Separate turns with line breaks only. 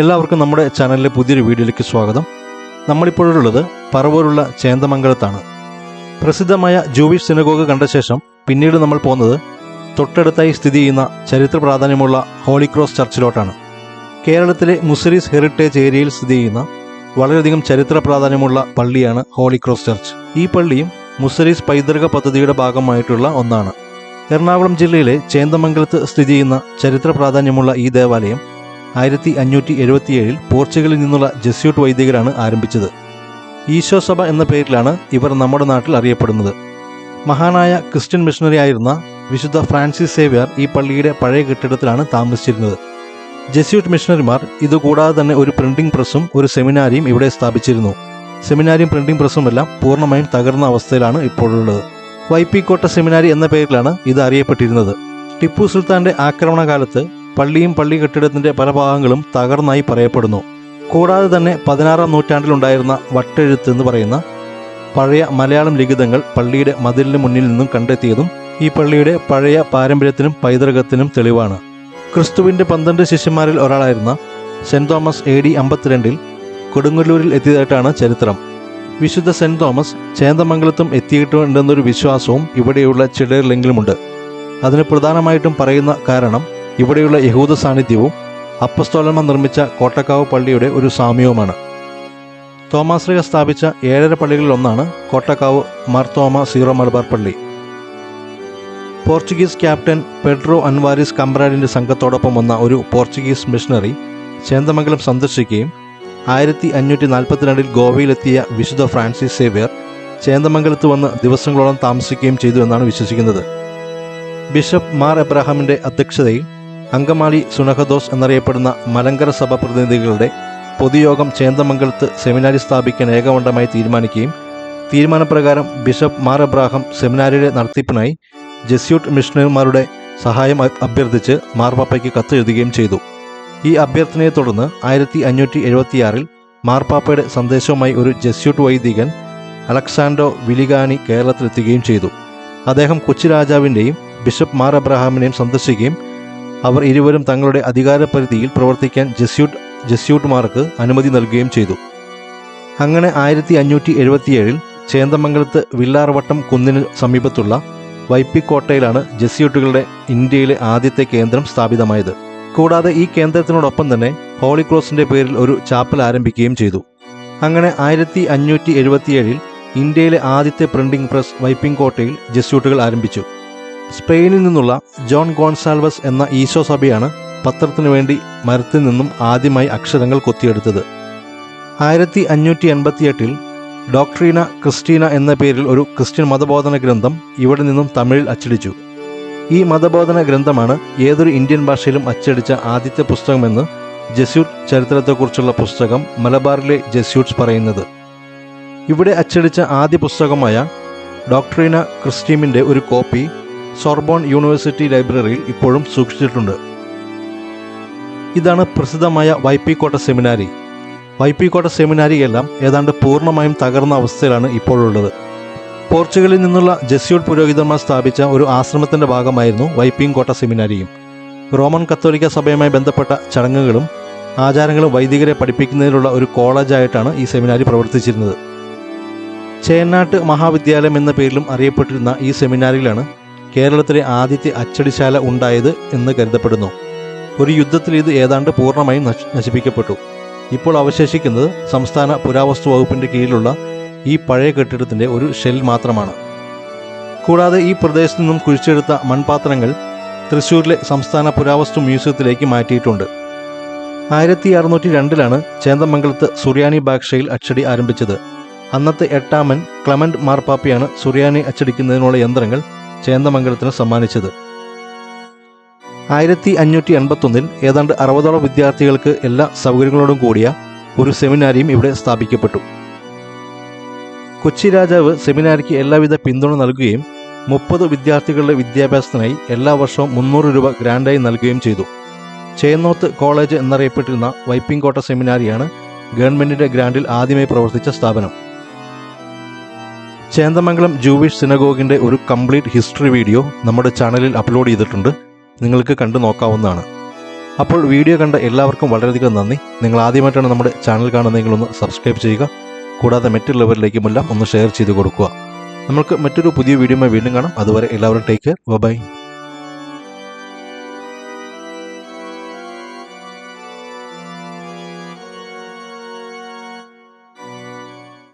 എല്ലാവർക്കും നമ്മുടെ ചാനലിലെ പുതിയൊരു വീഡിയോയിലേക്ക് സ്വാഗതം. നമ്മളിപ്പോഴുള്ളത് പറവൂരുള്ള ചേന്ദമംഗലത്താണ്. പ്രസിദ്ധമായ ജൂവിഷ് സിനഗോഗ് കണ്ട ശേഷം പിന്നീട് നമ്മൾ പോകുന്നത് തൊട്ടടുത്തായി സ്ഥിതി ചെയ്യുന്ന ചരിത്ര പ്രാധാന്യമുള്ള ഹോളി ക്രോസ് ചർച്ചിലോട്ടാണ്. കേരളത്തിലെ മുസ്ലിംസ് ഹെറിറ്റേജ് ഏരിയയിൽ സ്ഥിതി ചെയ്യുന്ന വളരെയധികം ചരിത്ര പ്രാധാന്യമുള്ള പള്ളിയാണ് ഹോളി ക്രോസ് ചർച്ച്. ഈ പള്ളിയും മുസ്ലിംസ് പൈതൃക പദ്ധതിയുടെ ഭാഗമായിട്ടുള്ള ഒന്നാണ്. എറണാകുളം ജില്ലയിലെ ചേന്ദമംഗലത്ത് സ്ഥിതി ചെയ്യുന്ന ചരിത്ര പ്രാധാന്യമുള്ള ഈ ദേവാലയം 1577 പോർച്ചുഗലിൽ നിന്നുള്ള ജെസ്യൂട്ട് വൈദികരാണ് ആരംഭിച്ചത്. ഈശോ സഭ എന്ന പേരിലാണ് ഇവർ നമ്മുടെ നാട്ടിൽ അറിയപ്പെടുന്നത്. മഹാനായ ക്രിസ്ത്യൻ മിഷണറി ആയിരുന്ന വിശുദ്ധ ഫ്രാൻസിസ് സേവ്യർ ഈ പള്ളിയുടെ പഴയ കെട്ടിടത്തിലാണ് താമസിച്ചിരുന്നത്. ജെസ്യൂട്ട് മിഷണറിമാർ ഇതുകൂടാതെ തന്നെ ഒരു പ്രിന്റിംഗ് പ്രസ്സും ഒരു സെമിനാരിയും ഇവിടെ സ്ഥാപിച്ചിരുന്നു. സെമിനാരിയും പ്രിന്റിംഗ് പ്രസ്സും എല്ലാം പൂർണ്ണമായും തകർന്ന അവസ്ഥയിലാണ് ഇപ്പോഴുള്ളത്. വൈപ്പിക്കോട്ട സെമിനാരി എന്ന പേരിലാണ് ഇത് അറിയപ്പെട്ടിരുന്നത്. ടിപ്പു സുൽത്താന്റെ ആക്രമണകാലത്ത് പള്ളിയും പള്ളി കെട്ടിടത്തിന്റെ പല ഭാഗങ്ങളും തകർന്നായി പറയപ്പെടുന്നു. കൂടാതെ തന്നെ 16-ാം നൂറ്റാണ്ടിലുണ്ടായിരുന്ന വട്ടെഴുത്ത് എന്ന് പറയുന്ന പഴയ മലയാളം ലിഖിതങ്ങൾ പള്ളിയുടെ മതിലിന് മുന്നിൽ നിന്നും കണ്ടെത്തിയതും ഈ പള്ളിയുടെ പഴയ പാരമ്പര്യത്തിനും പൈതൃകത്തിനും തെളിവാണ്. ക്രിസ്തുവിന്റെ 12 ശിഷ്യന്മാരിൽ ഒരാളായിരുന്ന സെന്റ് തോമസ് AD 52 കൊടുങ്ങല്ലൂരിൽ എത്തിയതായിട്ടാണ് ചരിത്രം. വിശുദ്ധ സെന്റ് തോമസ് ചേന്ദമംഗലത്തും എത്തിയിട്ടുണ്ടെന്നൊരു വിശ്വാസവും ഇവിടെയുള്ള ചിലരിലെങ്കിലുമുണ്ട്. അതിന് പ്രധാനമായിട്ടും പറയുന്ന കാരണം ഇവിടെയുള്ള യഹൂദ സാന്നിധ്യവും അപ്പസ്തോലന്മാർ നിർമ്മിച്ച കോട്ടക്കാവ് പള്ളിയുടെ ഒരു സാമ്യവുമാണ്. തോമാശ്രീക സ്ഥാപിച്ച 7 പള്ളികളിൽ ഒന്നാണ് കോട്ടക്കാവ് മാർത്തോമ സീറോ മലബാർ പള്ളി. പോർച്ചുഗീസ് ക്യാപ്റ്റൻ പെഡ്രോ അൻവാരിസ് കംബ്രാഡിന്റെ സംഘത്തോടൊപ്പം വന്ന ഒരു പോർച്ചുഗീസ് മിഷണറി ചേന്ദമംഗലം സന്ദർശിക്കുകയും 1542 ഗോവയിലെത്തിയ വിശുദ്ധ ഫ്രാൻസിസ് സേവ്യർ ചേന്ദമംഗലത്ത് വന്ന് ദിവസങ്ങളോളം താമസിക്കുകയും ചെയ്തു എന്നാണ് വിശ്വസിക്കുന്നത്. ബിഷപ്പ് മാർ എബ്രഹാമിന്റെ അധ്യക്ഷതയിൽ അങ്കമാലി സുനഹദോസ് എന്നറിയപ്പെടുന്ന മലങ്കര സഭ പ്രതിനിധികളുടെ പൊതുയോഗം ചേന്ദമംഗലത്ത് സെമിനാരി സ്ഥാപിക്കാൻ ഏകകണ്ഠമായി തീരുമാനിക്കുകയും തീരുമാനപ്രകാരം ബിഷപ്പ് മാർ എബ്രഹാം സെമിനാരിയുടെ നടത്തിപ്പിനായി ജെസ്യൂട്ട് മിഷണറിമാരുടെ സഹായം അഭ്യർത്ഥിച്ച് മാർപ്പാപ്പയ്ക്ക് കത്തെഴുതുകയും ചെയ്തു. ഈ അഭ്യർത്ഥനയെ തുടർന്ന് 1576 മാർപ്പാപ്പയുടെ സന്ദേശവുമായി ഒരു ജെസ്യൂട്ട് വൈദികൻ അലക്സാൻഡോ വിലിഗാനി കേരളത്തിലെത്തുകയും ചെയ്തു. അദ്ദേഹം കൊച്ചി രാജാവിൻ്റെയും ബിഷപ്പ് മാർ എബ്രഹാമിനെയും സന്ദർശിക്കുകയും അവർ ഇരുവരും തങ്ങളുടെ അധികാരപരിധിയിൽ പ്രവർത്തിക്കാൻ ജെസ്യൂട്ട്മാർക്ക് അനുമതി നൽകുകയും ചെയ്തു. അങ്ങനെ 1577 ചേന്ദമംഗലത്ത് വില്ലാർവട്ടം കുന്നിന് സമീപത്തുള്ള വൈപ്പിക്കോട്ടയിലാണ് ജെസ്യൂട്ടുകളുടെ ഇന്ത്യയിലെ ആദ്യത്തെ കേന്ദ്രം സ്ഥാപിതമായത്. കൂടാതെ ഈ കേന്ദ്രത്തിനോടൊപ്പം തന്നെ ഹോളി ക്രോസിന്റെ പേരിൽ ഒരു ചാപ്പൽ ആരംഭിക്കുകയും ചെയ്തു. അങ്ങനെ 1577 ഇന്ത്യയിലെ ആദ്യത്തെ പ്രിന്റിംഗ് പ്രസ് വൈപ്പിക്കോട്ടയിൽ ജെസ്യൂട്ടുകൾ ആരംഭിച്ചു. സ്പെയിനിൽ നിന്നുള്ള ജോൺ ഗോൺസാൽവസ് എന്ന ഈശോ സഭയാണ് പത്രത്തിനു വേണ്ടി മരത്തിൽ നിന്നും ആദ്യമായി അക്ഷരങ്ങൾ കൊത്തിയെടുത്തത്. 1588 ഡോക്ട്രീന ക്രിസ്റ്റീന എന്ന പേരിൽ ഒരു ക്രിസ്ത്യൻ മതബോധന ഗ്രന്ഥം ഇവിടെ നിന്നും തമിഴിൽ അച്ചടിച്ചു. ഈ മതബോധന ഗ്രന്ഥമാണ് ഏതൊരു ഇന്ത്യൻ ഭാഷയിലും അച്ചടിച്ച ആദ്യത്തെ പുസ്തകമെന്ന് ജെസ്യൂട്ട് ചരിത്രത്തെക്കുറിച്ചുള്ള പുസ്തകം മലബാറിലെ ജെസ്യൂട്ട്സ് പറയുന്നത്. ഇവിടെ അച്ചടിച്ച ആദ്യ പുസ്തകമായ ഡോക്ട്രീന ക്രിസ്റ്റീമിൻ്റെ ഒരു കോപ്പി സോർബോൺ യൂണിവേഴ്സിറ്റി ലൈബ്രറിയിൽ ഇപ്പോഴും സൂക്ഷിച്ചിട്ടുണ്ട്. ഇതാണ് പ്രസിദ്ധമായ വൈപ്പിക്കോട്ട സെമിനാരി. വൈപ്പിക്കോട്ട സെമിനാരിയെല്ലാം ഏതാണ്ട് പൂർണ്ണമായും തകർന്ന അവസ്ഥയിലാണ് ഇപ്പോഴുള്ളത്. പോർച്ചുഗലിൽ നിന്നുള്ള ജെസ്യൂട്ട് പുരോഹിതന്മാർ സ്ഥാപിച്ച ഒരു ആശ്രമത്തിൻ്റെ ഭാഗമായിരുന്നു വൈപ്പിക്കോട്ട സെമിനാരിയും. റോമൻ കത്തോലിക്ക സഭയുമായി ബന്ധപ്പെട്ട ചടങ്ങുകളും ആചാരങ്ങളും വൈദികരെ പഠിപ്പിക്കുന്നതിനുള്ള ഒരു കോളേജായിട്ടാണ് ഈ സെമിനാരി പ്രവർത്തിച്ചിരുന്നത്. ചേന്നാട്ട് മഹാവിദ്യാലയം എന്ന പേരിലും അറിയപ്പെട്ടിരുന്ന ഈ സെമിനാരിയിലാണ് കേരളത്തിലെ ആദ്യത്തെ അച്ചടിശാല ഉണ്ടായത് എന്ന് കരുതപ്പെടുന്നു. ഒരു യുദ്ധത്തിൽ ഇത് ഏതാണ്ട് പൂർണ്ണമായും നശിപ്പിക്കപ്പെട്ടു. ഇപ്പോൾ അവശേഷിക്കുന്നത് സംസ്ഥാന പുരാവസ്തു വകുപ്പിൻ്റെ കീഴിലുള്ള ഈ പഴയ കെട്ടിടത്തിൻ്റെ ഒരു ഷെൽ മാത്രമാണ്. കൂടാതെ ഈ പ്രദേശത്തു നിന്നും കുഴിച്ചെടുത്ത മൺപാത്രങ്ങൾ തൃശ്ശൂരിലെ സംസ്ഥാന പുരാവസ്തു മ്യൂസിയത്തിലേക്ക് മാറ്റിയിട്ടുണ്ട്. 1602 ചേന്ദമംഗലത്ത് സുറിയാനി ഭാഷയിൽ അച്ചടി ആരംഭിച്ചത്. അന്നത്തെ 8ാമൻ ക്ലമന്റ് മാർപ്പാപ്പയാണ് സുറിയാനി അച്ചടിക്കുന്നതിനുള്ള യന്ത്രങ്ങൾ ചേന്ദമംഗലത്തിന് സമ്മാനിച്ചത്. 1581 ഏതാണ്ട് 60ഓളം വിദ്യാർത്ഥികൾക്ക് എല്ലാ സൗകര്യങ്ങളോടും കൂടിയ ഒരു സെമിനാരിയും ഇവിടെ സ്ഥാപിക്കപ്പെട്ടു. കൊച്ചി രാജാവ് സെമിനാരിക്ക് എല്ലാവിധ പിന്തുണ നൽകുകയും 30 വിദ്യാർത്ഥികളുടെ വിദ്യാഭ്യാസത്തിനായി എല്ലാ വർഷവും 300 രൂപ ഗ്രാൻഡായി നൽകുകയും ചെയ്തു. ചേന്നോത്ത് കോളേജ് എന്നറിയപ്പെട്ടിരുന്ന വൈപ്പിക്കോട്ട സെമിനാരിയാണ് ഗവൺമെന്റിന്റെ ഗ്രാൻഡിൽ ആദ്യമായി പ്രവർത്തിച്ച സ്ഥാപനം. ചേന്ദമംഗലം ജൂവിഷ് സിനഗോഗിൻ്റെ ഒരു കംപ്ലീറ്റ് ഹിസ്റ്ററി വീഡിയോ നമ്മുടെ ചാനലിൽ അപ്ലോഡ് ചെയ്തിട്ടുണ്ട്. നിങ്ങൾക്ക് കണ്ടു നോക്കാവുന്നതാണ്. അപ്പോൾ വീഡിയോ കണ്ട എല്ലാവർക്കും വളരെയധികം നന്ദി. നിങ്ങൾ ആദ്യമായിട്ടാണ് നമ്മുടെ ചാനൽ കാണുന്നതെങ്കിൽ ഒന്ന് സബ്സ്ക്രൈബ് ചെയ്യുക. കൂടാതെ മറ്റുള്ളവരിലേക്കുമെല്ലാം ഒന്ന് ഷെയർ ചെയ്ത് കൊടുക്കുക. നമുക്ക് മറ്റൊരു പുതിയ വീഡിയോയുമായി വീണ്ടും കാണാം. അതുവരെ എല്ലാവരും ടേക്ക് കെയർ. ബൈ.